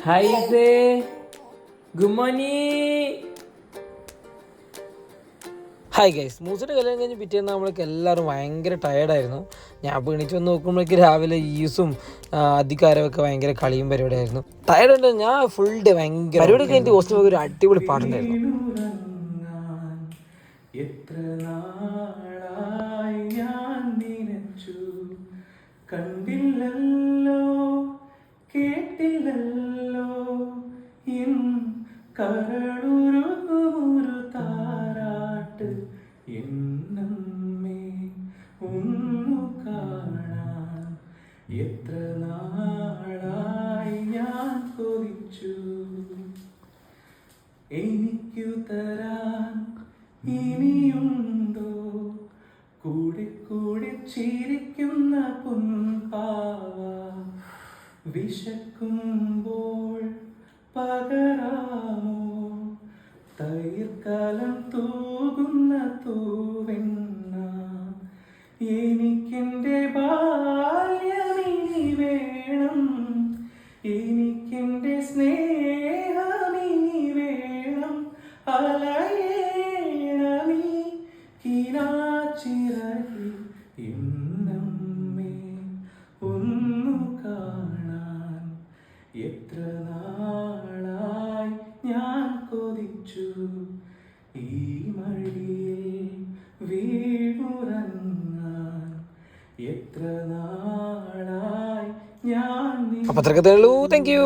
Hi good morning. Hi guys, മൂസയുടെ കല്യാണം കഴിഞ്ഞ് പിറ്റേന്ന് നമ്മൾക്ക് എല്ലാവരും ഭയങ്കര ടയേർഡായിരുന്നു. ഞാൻ എണീച്ച് വന്ന് നോക്കുമ്പോഴേക്ക് രാവിലെ ഈസും അധികാരമൊക്കെ ഭയങ്കര കളിയും പരിപാടിയായിരുന്നു. ടയേർഡ് ഞാൻ ഫുൾ ഡേ ഭയങ്കര പരിപാടി കഴിഞ്ഞിട്ട് ഹോസ്റ്റലിൽ ഒരു അടിപൊളി പാട്ടുണ്ടായിരുന്നു. എത്ര നാളായി ഞാൻ നിനച്ചു കണ്ടില്ലല്ലോ കേട്ടില്ലല്ലോ എൻ കരളുരുകുമൊരു താരാട്ട് എന്നമ്മേ ഒന്നു കാണാൻ എത്ര നാളായി ഞാൻ കൊതിച്ചു എനിക്കു തരാൻ ഇനിയുണ്ടോ കൂടെ കൂടെ ചിരിക്കുന്ന പൊൻപാവ വിശക്കുമ്പോൾ പകരാമോ തൈർക്കാലം തൂകുന്ന തൂവെണ്ണ എനിക്കെൻ്റെ ബാല്യമിനി വേണം എനിക്കെൻ്റെ സ്നേഹമിനി വേണം അലയേണമീ കിനാച്ചിറകിൽ എന്നമ്മേ ഒന്നു കാണാൻ എത്ര നാളായി ഞാൻ കൊതിച്ചു ഈ മഴയിൽ വീണുറങ്ങാൻ എത്ര നാളായി ഞാൻ. അപ്പം അത്രക്കത്തേ ഉള്ളൂ. Thank you.